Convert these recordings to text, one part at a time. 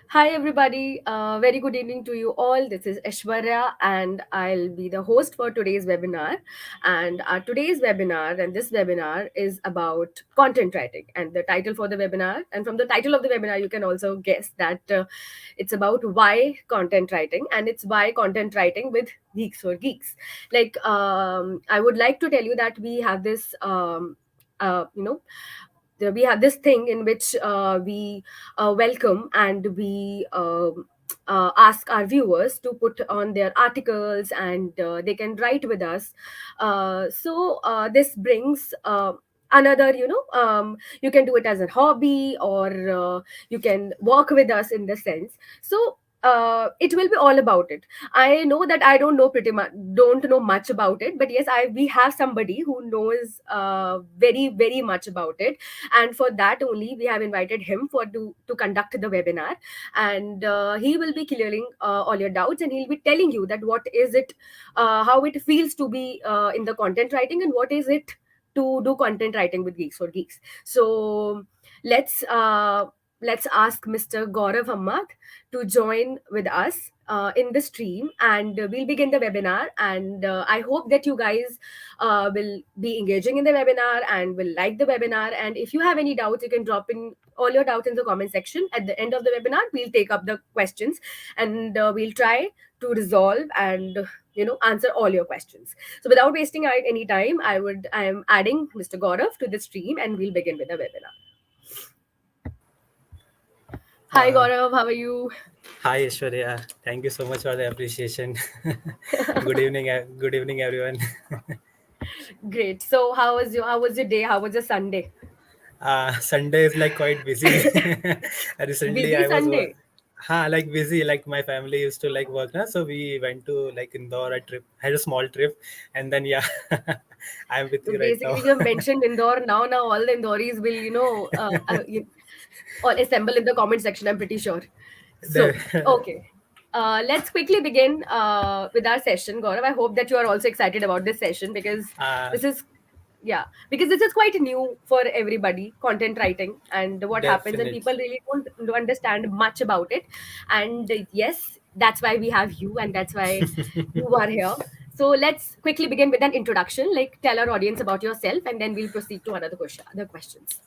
Hi, everybody. Very good evening to you all. This is Aishwarya, and I'll be the host for today's webinar. And our today's webinar and this webinar is about content writing. And the title for the webinar, and from the title of the webinar, you can also guess that it's about why content writing, and it's why content writing with Geeks for Geeks. I would like to tell you that we have this. Uh, you know we have this thing in which we welcome and we ask our viewers to put on their articles and they can write with us. This brings another, you can do it as a hobby, or you can work with us in the sense. It will be all about it. I know that I don't know much about it, but yes, I we have somebody who knows very much about it, and for that only we have invited him to conduct the webinar, and he will be clearing all your doubts, and he'll be telling you that what is it, how it feels to be in the content writing, and what is it to do content writing with Geeks for Geeks. So let's uh, let's ask Mr. Gaurav Hammad to join with us in the stream, and we'll begin the webinar. And I hope that you guys will be engaging in the webinar and will like the webinar. And if you have any doubts, you can drop in all your doubts in the comment section. At the end of the webinar, we'll take up the questions, and we'll try to resolve and answer all your questions. So without wasting any time, I am adding Mr. Gaurav to the stream, and we'll begin with the webinar. Hi Uh, Gaurav, how are you? Hi Aishwarya, thank you so much for the appreciation. Good evening, good evening everyone. Great. So how was your day? How was your Sunday? Sunday is like quite busy. Recently, Busy I was Sunday. like busy. Like my family used to like work now, so we went to like Indore a trip, had a small trip, and then yeah, I'm with So you right now. basically, you have mentioned Indore. Now all the Indoris will, all assemble in the comment section, I'm pretty sure. So, The, okay. Let's quickly begin with our session, Gaurav. I hope that you are also excited about this session, because uh, this is, yeah, because this is quite new for everybody, content writing, and what happens, and Definitely. people really don't understand much about it. And yes, that's why we have you, and that's why you are here. So let's quickly begin with an introduction. Like, tell our audience about yourself, and then we'll proceed to another question, other questions.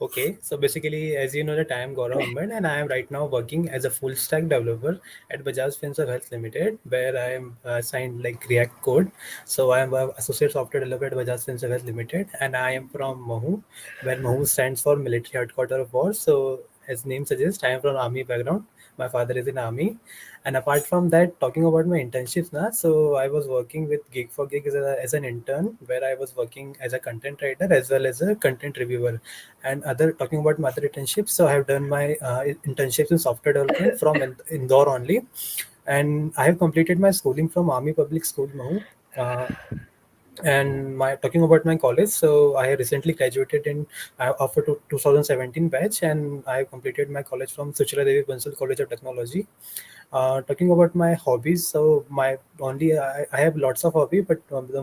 Okay, so basically, as you know, that I am Gaurav Ambad and I am right now working as a full stack developer at Bajaj Finserv Health Limited, where I am assigned like React code. So I am a associate software developer at Bajaj Finserv Health Limited, and I am from Mahu, where Mahu stands for Military Headquarter of War. So as name suggests, I am from army background. My father is in army, and apart from that, talking about my internships now, so I was working with Geek4Geeks as an intern, where I was working as a content writer as well as a content reviewer. And other talking about my other internships, so I have done my internships in software development from Indore only, and I have completed my schooling from Army Public School Mahu. Uh, and my talking about my college, so I have recently graduated in after 2017 batch, and I have completed my college from Suchila Devi Bansal College of Technology. Talking about my hobbies, so my only I have lots of hobby, but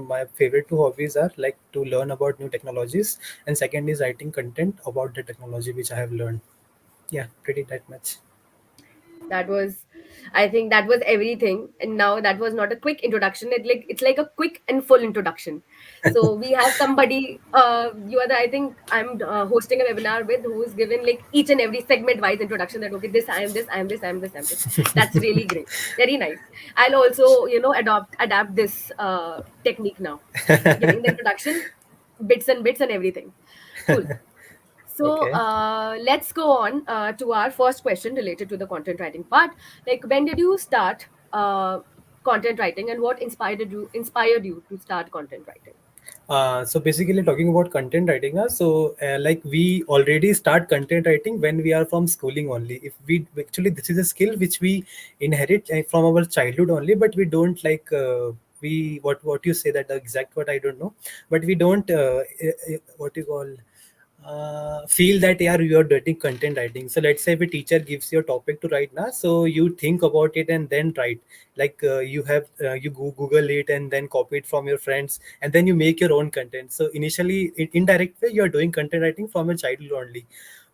my favorite two hobbies are like to learn about new technologies, and second is writing content about the technology which I have learned. Yeah, pretty that much. That was, I think that was everything. And now that was not a quick introduction. It's like a quick and full introduction. So we have somebody, you are the, I think I'm hosting a webinar with, who's given like each and every segment wise introduction, that okay, this I am this, I am this, I am this, I am this. That's really great. Very nice. I'll also, adapt this technique now, giving the introduction, bits and everything. Cool. So Okay. let's go on to our first question related to the content writing part. Like, when did you start content writing, and what inspired you to start content writing? So basically talking about content writing, like we already start content writing when we are from schooling only. If we actually this is a skill which we inherit from our childhood only, but we don't like we what you say that the exact what I don't know, but we don't what you call feel that yeah you are doing content writing. So let's say if a teacher gives you a topic to write now, so you think about it and then write. Like you have you google it and then copy it from your friends, and then you make your own content. So initially in indirect way you are doing content writing from your childhood only.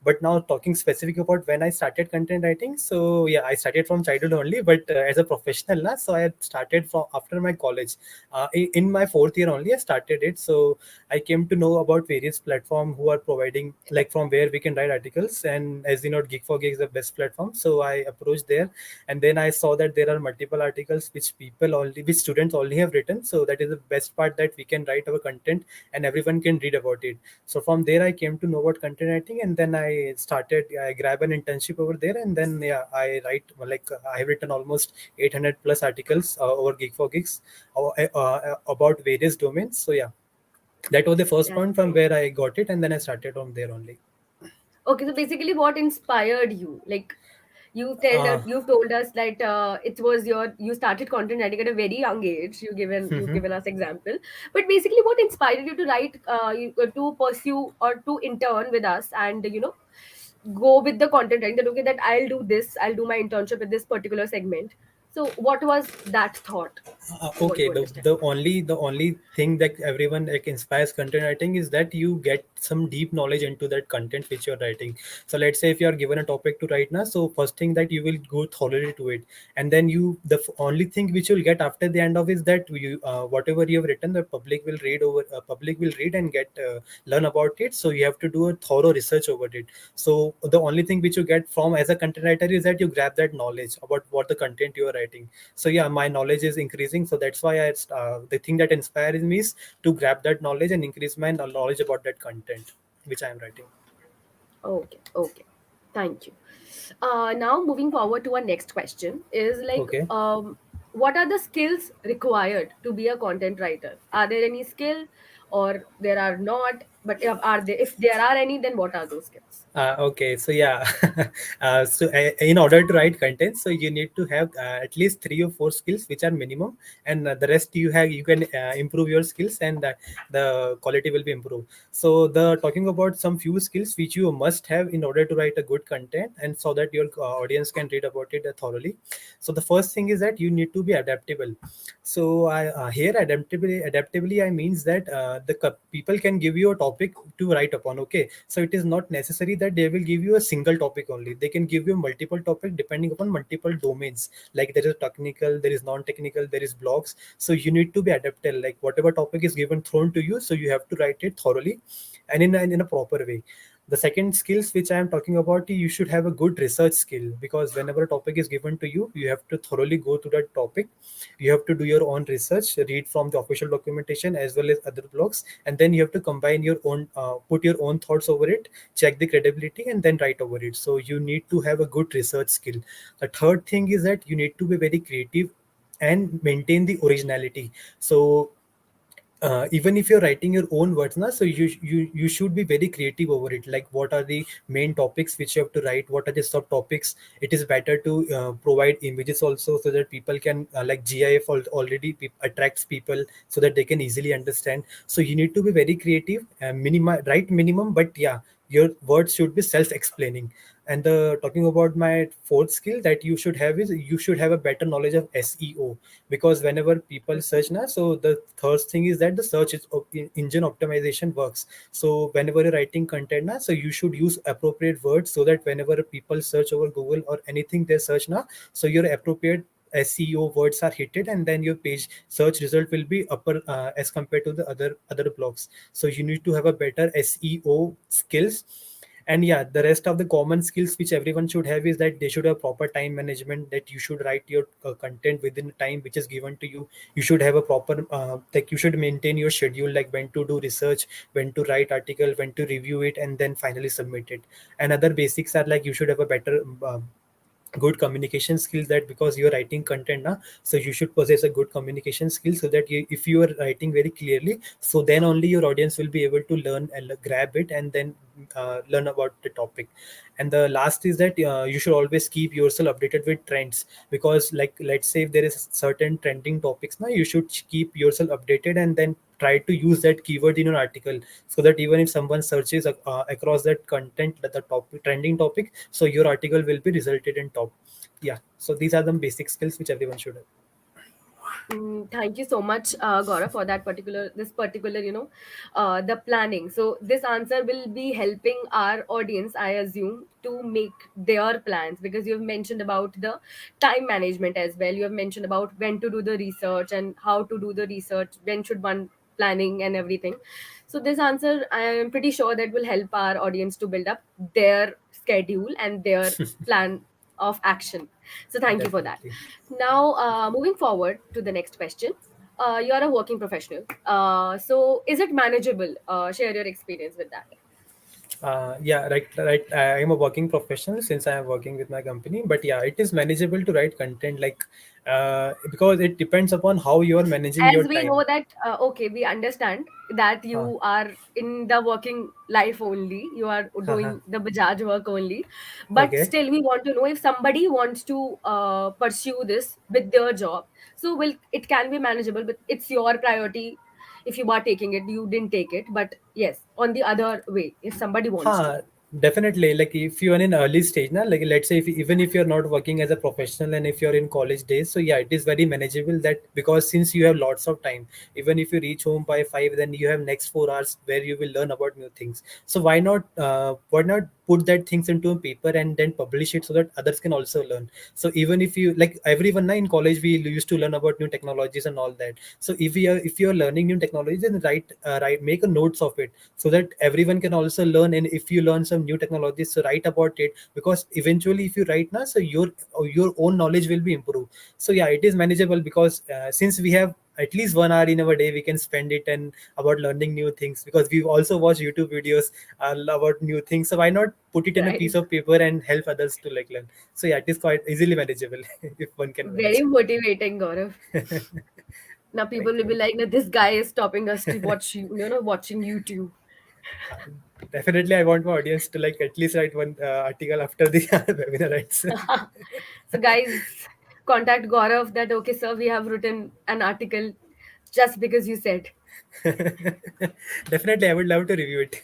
But now talking specific about when I started content writing, so yeah, I started from childhood only, but as a professional na, so I started from after my college. In my fourth year only I started it. So I came to know about various platform who are providing, like from where we can write articles. And as you know, Geek4Geeks is the best platform, so I approached there. And then I saw that there are multiple articles which students only have written, so that is the best part, that we can write our content and everyone can read about it. So from there I came to know about content writing, and then I grab an internship over there, and then yeah, I write, like I have written almost 800 plus articles over Geek4Geeks about various domains. So yeah, that was the first That's point from great. where I got it, and then I started from there only. Okay, so basically, what inspired you? Like, uh, you've told us that it was you started content writing at a very young age. You've given us example, but basically, what inspired you to write, to pursue or to intern with us, and go with the content writing? That okay, that I'll do this, I'll do my internship in this particular segment. So, what was that thought? Want okay, to the, understand. the only thing that everyone like inspires content writing is that you get some deep knowledge into that content which you're writing. So let's say if you are given a topic to write now, so first thing that you will go thoroughly to it, and then only thing which you'll get after the end of is that you whatever you have written, the public will read and get learn about it. So you have to do a thorough research over it. So the only thing which you get from as a content writer is that you grab that knowledge about what the content you are writing. So yeah, my knowledge is increasing, so that's why the thing that inspires me is to grab that knowledge and increase my knowledge about that content which I am writing. Okay, okay. Thank you. Now, moving forward to our next question is like, Okay. what are the skills required to be a content writer? Are there any skill, or there are not? But if there are any, then what are those skills? Okay, so yeah, in order to write content, so you need to have at least 3 or 4 skills, which are minimum, and the rest you can improve your skills, and the quality will be improved. So the talking about some few skills which you must have in order to write a good content, and so that your audience can read about it thoroughly. So the first thing is that you need to be adaptable. So here adaptably I means that people can give you a topic to write upon. Okay, so it is not necessary that they will give you a single topic only. They can give you multiple topic depending upon multiple domains. Like there is technical, there is non-technical, there is blogs. So you need to be adaptable. Like whatever topic is given thrown to you, so you have to write it thoroughly and in a proper way. The second skills which I am talking about, you should have a good research skill, because whenever a topic is given to you, you have to thoroughly go to that topic. You have to do your own research, read from the official documentation as well as other blogs, and then you have to combine your own put your own thoughts over it, check the credibility, and then write over it. So you need to have a good research skill. The third thing is that you need to be very creative and maintain the originality. So even if you're writing your own words now, so you should be very creative over it. Like what are the main topics which you have to write, what are the subtopics. It is better to provide images also, so that people can like GIF already attracts people, so that they can easily understand. So you need to be very creative and write minimum, but yeah, your words should be self-explaining. And the talking about my fourth skill that you should have is you should have a better knowledge of SEO. Because whenever people search now, so the third thing is that the engine optimization works. So whenever you're writing content now, so you should use appropriate words, so that whenever people search over Google or anything they search now, so your appropriate SEO words are hitted, and then your page search result will be upper as compared to the other blogs. So you need to have a better SEO skills. And yeah, the rest of the common skills which everyone should have is that they should have proper time management, that you should write your content within the time which is given to you. You should have a proper like you should maintain your schedule, like when to do research, when to write article, when to review it, and then finally submit it. And other basics are like you should have a better good communication skills, that because you're writing content now, so you should possess a good communication skill, so that if you are writing very clearly, so then only your audience will be able to learn and grab it, and then learn about the topic. And the last is that you should always keep yourself updated with trends, because like let's say if there is certain trending topics now, you should keep yourself updated, and then try to use that keyword in your article, so that even if someone searches across that content, that the topic trending topic, so your article will be resulted in top. Yeah, so these are the basic skills which everyone should have. Thank you so much, Gaurav, for that particular, the planning. So this answer will be helping our audience, I assume, to make their plans, because you've mentioned about the time management as well. You have mentioned about when to do the research and how to do the research, when should one planning and everything. So this answer, I am pretty sure that will help our audience to build up their schedule and their plan of action. So thank you for that. Definitely. Now, moving forward to the next question. You're a working professional. So, is it manageable? Share your experience with that. Yeah, right. I am a working professional since I am working with my company. But yeah, it is manageable to write content, like because it depends upon how you are managing your As we time. know that, okay, we understand that Huh. you are in the working life only, you are Haha. doing the Bajaj work only, but Okay. still we want to know if somebody wants to pursue this with their job. So, will it can be manageable, but it's your priority. If you are taking it, you didn't take it, but yes, on the other way, if somebody wants to. Huh, definitely. Like if you are in early stage now, like let's say if even if you're not working as a professional and if you're in college days, so yeah, it is very manageable that because since you have lots of time, even if you reach home by 5, then you have next 4 hours where you will learn about new things. So why not put that things into a paper and then publish it so that others can also learn. So even if you like everyone now in college, we used to learn about new technologies and all that. So if you're learning new technologies, then write make a notes of it so that everyone can also learn. And if you learn some new technologies, so write about it, because eventually if you write now, so your own knowledge will be improved. So yeah, it is manageable because since we have at least 1 hour in our day, we can spend it and about learning new things, because we also watch YouTube videos about new things. So why not put it in a Right. piece of paper and help others to like learn? So yeah, it is quite easily manageable if one can Very manage. motivating, Gaurav. Now Right, people will be right. like, "No, this guy is stopping us to watch watching YouTube." Uh, Definitely, I want my audience to like at least write one article after the webinar ends. So guys, contact Gaurav that, okay, sir, we have written an article just because you said. Definitely, I would love to review it.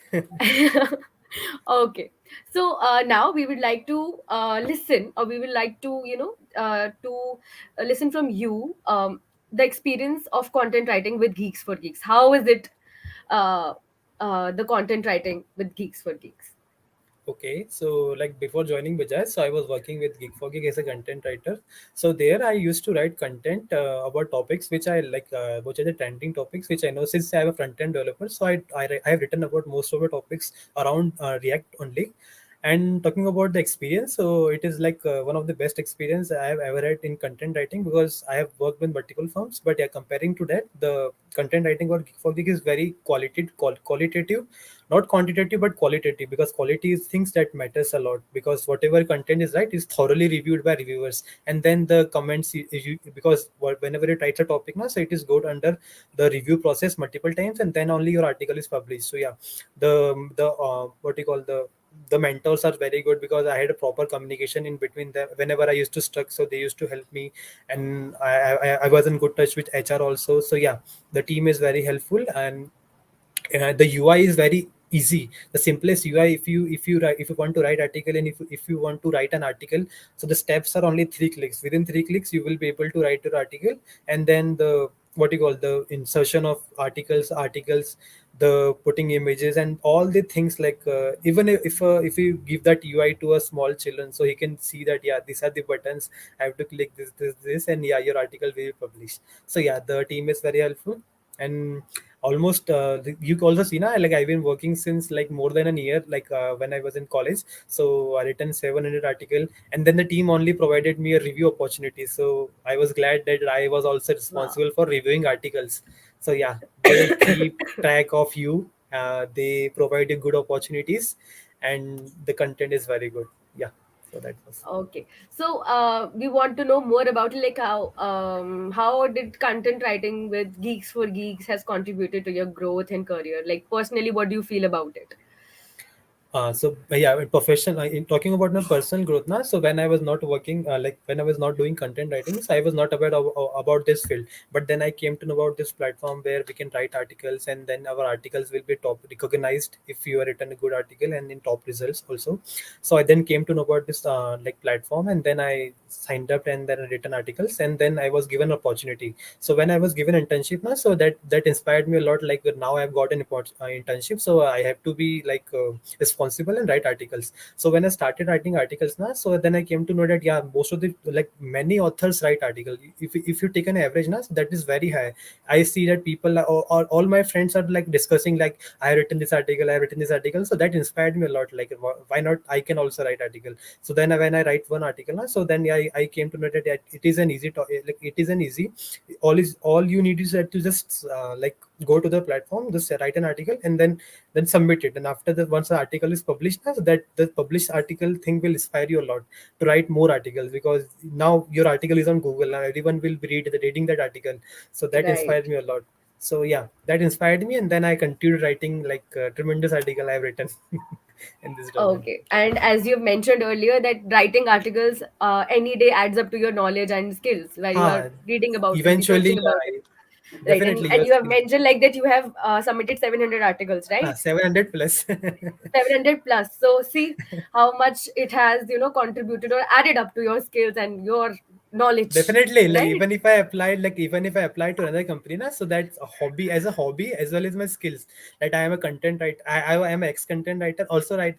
Okay. So now we would like to listen, or we would like to, listen from you, the experience of content writing with Geeks for Geeks. How is it, uh, the content writing with Geeks for Geeks? Okay, so like before joining Bajaj, so I was working with Geek4Geek as a content writer. So there I used to write content about topics which I like, which are the trending topics which I know since I have a front end developer. So I have written about most of the topics around React only. And talking about the experience, so it is like one of the best experience I have ever had in content writing, because I have worked with multiple firms. But yeah, comparing to that, the content writing or Geek4Geek is very qualitative, not quantitative but qualitative, because quality is things that matters a lot, because whatever content is right is thoroughly reviewed by reviewers, and then the comments because whenever you write a topic now, so it is good under the review process multiple times, and then only your article is published. So yeah, the what you call the mentors are very good, because I had a proper communication in between them whenever I used to stuck, so they used to help me. And I was in good touch with HR also. So yeah, the team is very helpful. And the UI is very easy, the simplest UI. If you want to write article, and if you want to write an article, so the steps are only 3 clicks. Within 3 clicks you will be able to write your article. And then the what you call the insertion of articles, the putting images and all the things, like even if you give that UI to a small children, so he can see that yeah, these are the buttons, I have to click this, and yeah, your article will be published. So yeah, the team is very helpful. And almost you also see now, like I've been working since like more than a year, like when I was in college. So I written 700 article, and then the team only provided me a review opportunity. So I was glad that I was also Wow. responsible for reviewing articles. So yeah, they keep track of you, they provide you good opportunities, and the content is very good. Yeah, so that was. Okay. So we want to know more about, like, how did content writing with Geeks for Geeks has contributed to your growth and career? Like, personally, what do you feel about it? Yeah, profession. In talking about my personal growth now. So when I was not working, like when I was not doing content writing, so I was not aware about this field. But then I came to know about this platform where we can write articles, and then our articles will be top recognized if you are written a good article and in top results also. So I then came to know about this like platform, and then I signed up and then I written articles, and then I was given opportunity. So when I was given internship now, so that inspired me a lot. Like now I've got an internship, so I have to be like responsible and write articles. So when I started writing articles now, so then I came to know that yeah, most of the like many authors write article. If you take an average now, so that is very high. I see that people all my friends are like discussing like I have written this article, I have written this article. So that inspired me a lot. Like why not? I can also write article. So then when I write one article now, so then I came to know that it is an easy like it is an easy. All you need is to just like go to the platform, just write an article, and then submit it. And after that, once the article is published, so that the published article thing will inspire you a lot to write more articles, because now your article is on Google. Now everyone will be reading that article. So that Right. inspired me a lot. So yeah, that inspired me, and then I continued writing like tremendous article I've written in this domain. Okay. And as you've mentioned earlier, that writing articles any day adds up to your knowledge and skills when you are Ha, reading about it, eventually, researching about it. yeah, Right. And definitely and your you have skill. mentioned like that you have submitted 700 articles, right? 700 plus. 700 plus. So see how much it has, contributed or added up to your skills and your knowledge, Definitely, like right? even if I apply to another company, na, so that's a hobby as well as my skills. Like I am a content writer, I am an ex content writer. Also, right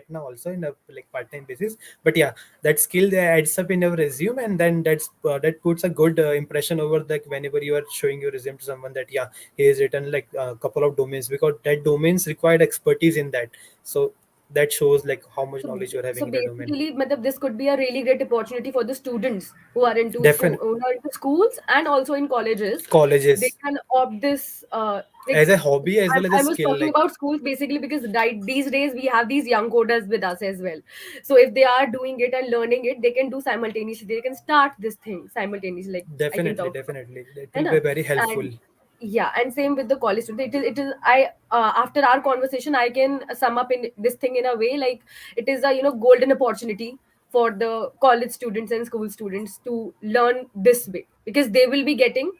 now also in a like part time basis. But yeah, that skill that adds up in your resume, and then that puts a good impression over like whenever you are showing your resume to someone that yeah, he has written like a couple of domains, because that domains required expertise in that. So that shows like how much So, knowledge you are so having in the domain. basically, matlab, this could be a really great opportunity for the students who are into school, Definitely, who are into schools and also in colleges. They colleges can opt this. Like as a hobby as well as a I was skill, talking like about schools basically because right, these days we have these young coders with us as well. So if they are doing it and learning it, they can do simultaneously. They can start this thing simultaneously. Like I can definitely, talk definitely it है will ना? be very helpful. And yeah, and same with the college students. It is I after our conversation, I can sum up in this thing in a way like it is a golden opportunity for the college students and school students to learn this way because they will be getting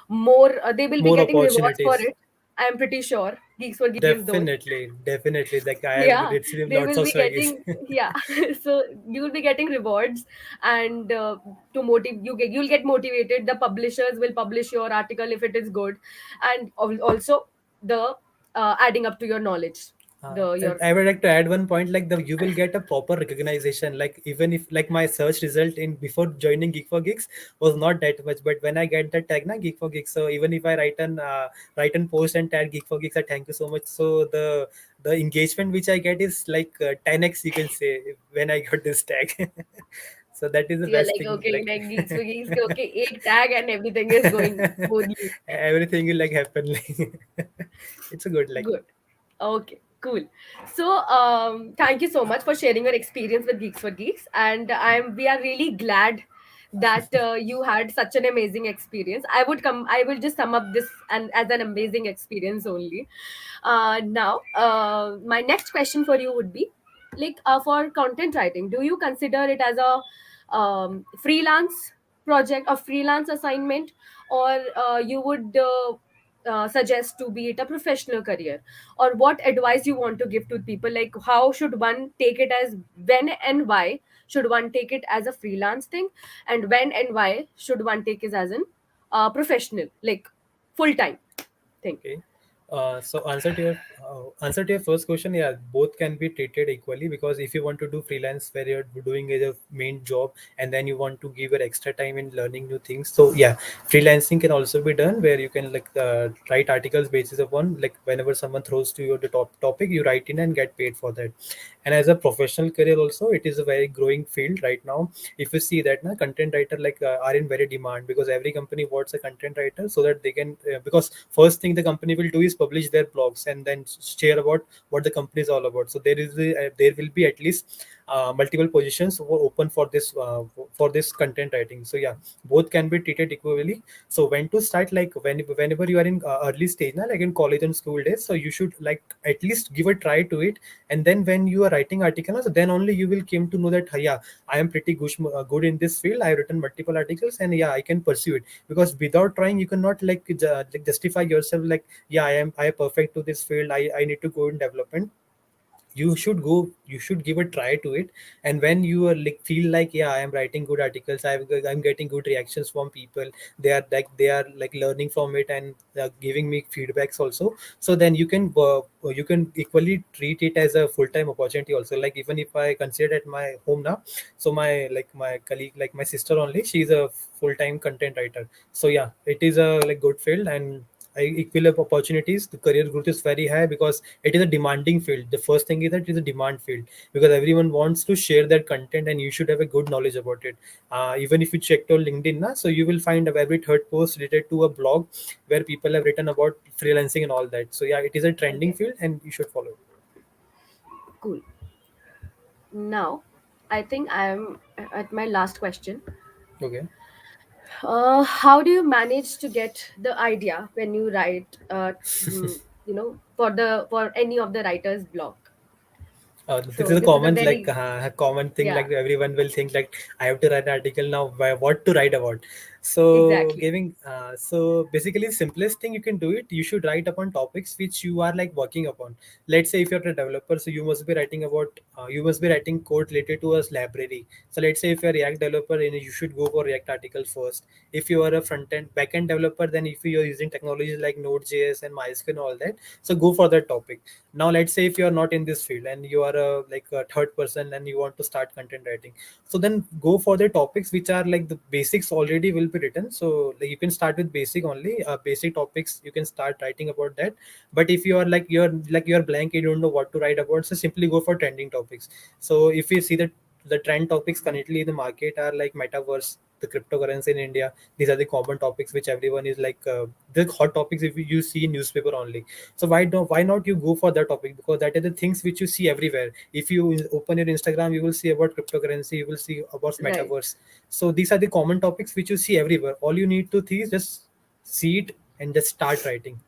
more. They will be More getting rewards for opportunities. it. I am pretty sure Geeks for Geeks gives those. Definitely, like I have Yeah, received they lots will of be swaggies. getting, yeah. So you will be getting rewards, and to motive you'll get motivated. The publishers will publish your article if it is good, and also the adding up to your knowledge, the And your I would like to add one point, like the you will get a proper recognition. Like even if like my search result in before joining Geek for Geeks was not that much, but when I get that tag na Geek for Geeks, so even if I write an post and tag Geek for Geeks, I thank you so much. So the engagement which I get is like 10x, you can say, when I got this tag. So that is the you're best like thing. okay, Like like Geeks for Geeks, okay, एक tag and everything is going smoothly. everything will like happen. Like it's a good like. Good. Okay, cool. So, thank you so much for sharing your experience with Geeks for Geeks, and we are really glad that you had such an amazing experience. I will just sum up this and as an amazing experience only. Now, my next question for you would be, like, for content writing, do you consider it as a freelance project, a freelance assignment, or you would suggest to be it a professional career, or what advice you want to give to people, like how should one take it, as when and why should one take it as a freelance thing, and when and why should one take it as an professional, like full time thing. Okay. So answer to your first question, yeah, both can be treated equally, because if you want to do freelance where you're doing as a main job, and then you want to give your extra time in learning new things, so yeah, freelancing can also be done where you can like write articles basis upon like whenever someone throws to you the topic, you write in and get paid for that. And as a professional career also, it is a very growing field right now. If you see that na content writer like are in very demand, because every company wants a content writer so that they can because first thing the company will do is publish their blogs and then share about what the company is all about. So there will be at least multiple positions were open for this content writing. So yeah, both can be treated equally. So when to start, like whenever you are in early stage now, like in college and school days, so you should like at least give a try to it. And then when you are writing articles, then only you will came to know that yeah, I am pretty good in this field. I have written multiple articles, and yeah, I can pursue it. Because without trying, you cannot like justify yourself like, yeah, I am perfect to this field. I need to go in development. You should give a try to it. And when you are like feel like, yeah, I am writing good articles, I'm getting good reactions from people, they are like learning from it, and giving me feedbacks also. So then you can equally treat it as a full-time opportunity also. Like even if I consider at my home now, so my colleague, like my sister only, she's a full-time content writer. So yeah, it is a like good field. And equal opportunities, the career growth is very high because it is a demanding field. The first thing is that it is a demand field, because everyone wants to share their content, and you should have a good knowledge about it. Even if you check your LinkedIn na, so you will find every third post related to a blog where people have written about freelancing and all that. So yeah, it is a trending Okay, field, and you should follow it. cool. Now, I think I am at my last question. Okay. How do you manage to get the idea when you write, for any of the writer's block? This So is a this is a common very, common thing. yeah, Like everyone will think like, I have to write an article now. What to write about? So exactly. giving so basically, simplest thing you can do it. You should write upon topics which you are like working upon. Let's say if you're a developer, so you must be writing code related to a library. So let's say if you're a React developer, then you should go for React article first. If you are a front end back end developer, then if you're using technologies like Node.js and MySQL and all that, so go for that topic. Now let's say if you are not in this field and you are a third person and you want to start content writing, so then go for the topics which are like the basics already will be written. So like, you can start with basic only, basic topics you can start writing about that. But if you are you're blank, you don't know what to write about, so simply go for trending topics. So if you see that the trend topics currently in the market are like metaverse, the cryptocurrency in India. These are the common topics which everyone is the hot topics if you see in newspaper only. So why not you go for that topic, because that are the things which you see everywhere. If you open your Instagram, you will see about cryptocurrency, you will see about Right. metaverse. So these are the common topics which you see everywhere. All you need to see is just see it and just start writing.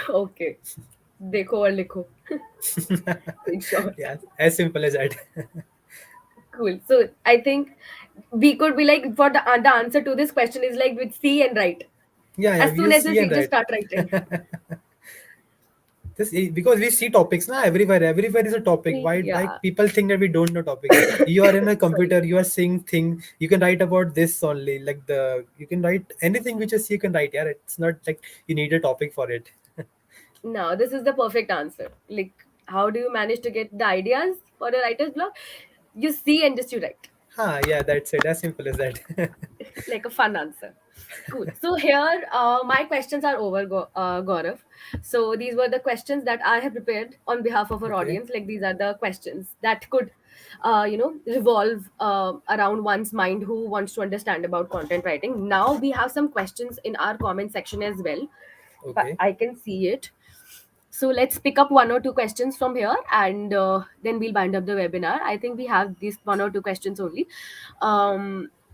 Okay. देखो और लिखो. In short. Yeah, as simple as that. Cool. So I think we could be like, for the answer to this question is like with see and write. Yeah, As we soon just as you see see, and just write. start writing. Because we see topics now everywhere is a topic. Why, like, Yeah. people think that we don't know topics? You are in a Sorry. computer, you are seeing thing, you can write about this only. Like the you can write anything which you see, you can write. Yeah, it's not like you need a topic for it. Now, this is the perfect answer. Like, how do you manage to get the ideas for a writer's block? You see and just you write. Yeah, that's it, as simple as that. Like a fun answer. Cool. So here, my questions are over, Gaurav. So these were the questions that I have prepared on behalf of our Okay. audience. Like these are the questions that could, revolve around one's mind who wants to understand about content writing. Now we have some questions in our comment section as well, but Okay. I can see it. So let's pick up one or two questions from here, and then we'll bind up the webinar. I think we have these one or two questions only.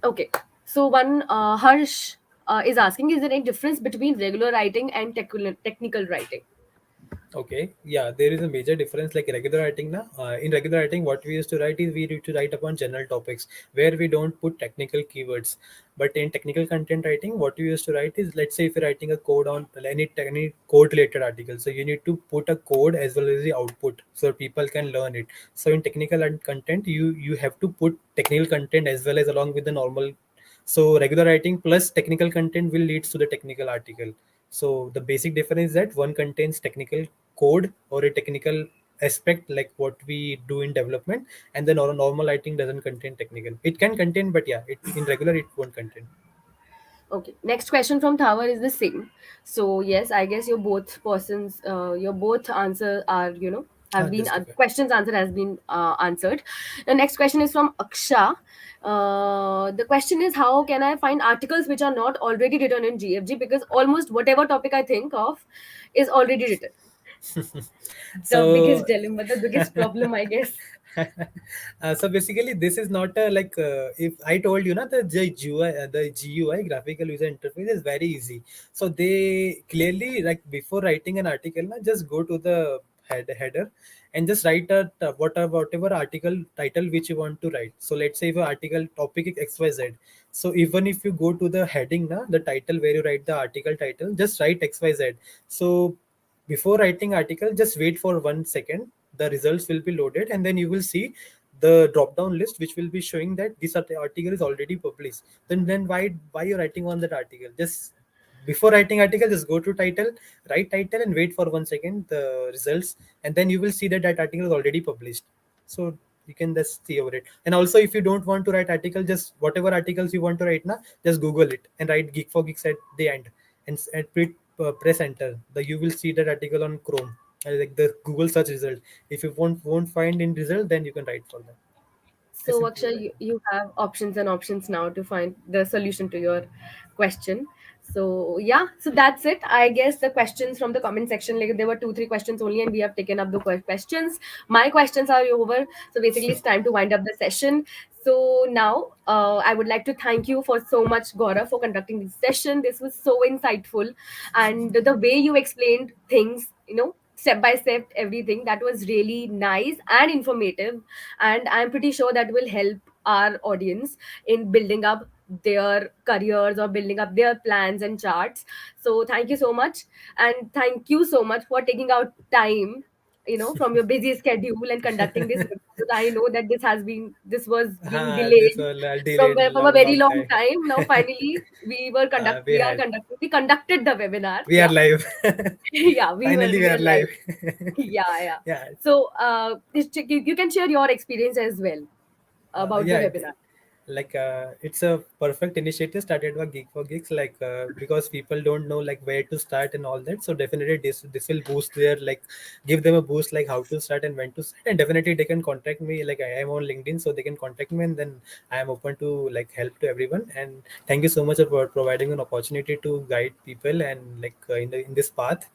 Okay. So one, Harsh is asking, is there any difference between regular writing and technical writing? Okay, yeah, there is a major difference. Like regular writing, now, in regular writing, what we used to write is we need to write upon general topics where we don't put technical keywords. But in technical content writing, what we used to write is, let's say if you're writing a code on any code related article, so you need to put a code as well as the output so people can learn it. So in technical content, you have to put technical content as well as along with the normal. So regular writing plus technical content will lead to the technical article. So the basic difference is that one contains technical code or a technical aspect like what we do in development, and then our normal writing doesn't contain technical. It can contain, but yeah, in regular it won't contain. Okay. Next question from Tower is the same. So yes, I guess your both answer are, have been, Justified. questions answer has been answered. The next question is from Aksha. The question is, how can I find articles which are not already written in GFG, because almost whatever topic I think of is already written. The So biggest dilemma, the biggest problem, I guess. So basically, this is not a like if I told you, na, the GUI graphical user interface is very easy. So they clearly, like, before writing an article, na, just go to the header and just write a whatever article title which you want to write. So let's say if your article topic is XYZ. So even if you go to the heading, na, the title where you write the article title, just write XYZ. So before writing article, just wait for 1 second, the results will be loaded, and then you will see the drop down list which will be showing that this article is already published. Then why you're writing on that article? Just before writing article, just go to title, write title, and wait for 1 second the results, and then you will see that that article is already published. So you can just see over it. And also, if you don't want to write article, just whatever articles you want to write now, just Google it and write Geek for Geeks at the end, and press enter. The you will see that article on Chrome, like the Google search result. If you won't find in result, then you can write for that. As So, simple as Akshay, that. you have options and options now to find the solution to your question. So, yeah, so that's it. I guess the questions from the comment section, like there were two, three questions only, and we have taken up the questions. My questions are over. So, basically, it's time to wind up the session. So, now I would like to thank you for so much, Gaurav, for conducting this session. This was so insightful. And the way you explained things, step by step, everything, that was really nice and informative, and I'm pretty sure that will help our audience in building up their careers or building up their plans and charts. So thank you so much, and thank you so much for taking out time, from your busy schedule and conducting this, because I know that this was being This delayed was from delayed from a very long long time. time. Now finally We had we conducted the webinar. we are Yeah. live. Yeah, Finally, we we are are live. live. Yeah, yeah. Yeah, So, you can share your experience as well about the yeah. webinar. Like it's a perfect initiative started by Geek for Geeks. Like because people don't know like where to start and all that. So definitely this will boost their like give them a boost like how to start and when to start. And definitely they can contact me. Like I am on LinkedIn, so they can contact me, and then I am open to like help to everyone. And thank you so much for providing an opportunity to guide people and like in this path.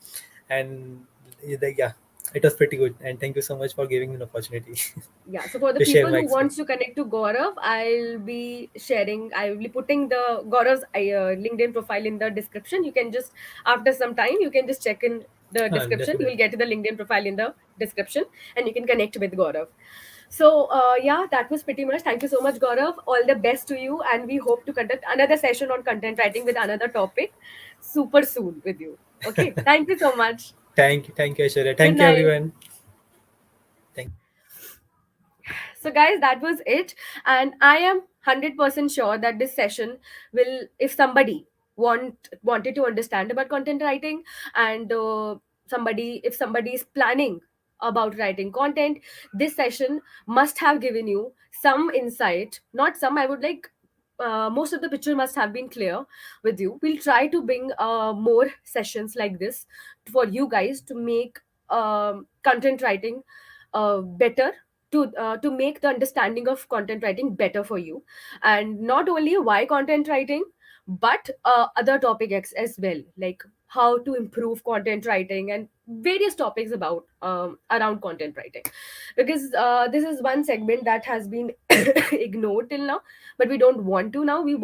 And yeah, it was pretty good. And thank you so much for giving me an opportunity Yeah, so for the to share people my who wants experience. to connect to Gaurav, I will be putting the Gaurav's LinkedIn profile in the description. You can just, after some time, you can just check in the description. You Definitely. will get the LinkedIn profile in the description, and you can connect with Gaurav. So, yeah, that was pretty much. Thank you so much, Gaurav. All the best to you, and we hope to conduct another session on content writing with another topic super soon with you. Okay, thank you so much. Thank you, Aishwarya. Good Thank you, night. everyone. Thank. So, guys, that was it. And I am 100% sure that this session will, if somebody wanted to understand about content writing, and if somebody is planning about writing content, this session must have given you some insight. Not some, I would like, most of the picture must have been clear with you. We'll try to bring more sessions like this for you guys to make content writing better, to make the understanding of content writing better for you, and not only why content writing, but other topics as well, like how to improve content writing and various topics about around content writing, because this is one segment that has been ignored till now, but we don't want to now. We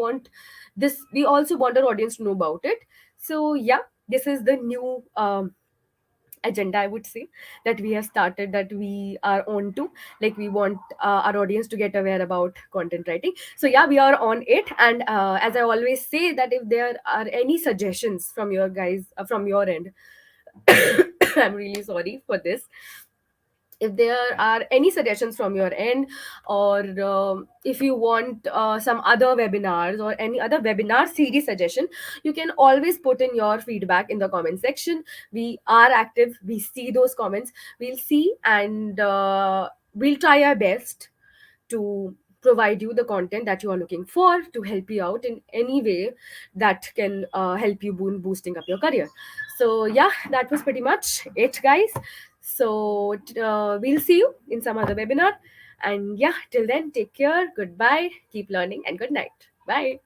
also want our audience to know about it. So yeah, this is the new agenda, I would say, that we have started, that we are on to, like we want our audience to get aware about content writing. So yeah, we are on it. And as I always say, that if there are any suggestions from your guys, from your end, I'm really sorry for this. If there are any suggestions from your end, or if you want some other webinars or any other webinar series suggestion, you can always put in your feedback in the comment section. We are active, we see those comments, we'll see, and we'll try our best to provide you the content that you are looking for, to help you out in any way that can help you boosting up your career. So yeah, that was pretty much it, guys. So we'll see you in some other webinar, and yeah, till then, take care, goodbye, keep learning, and good night. Bye.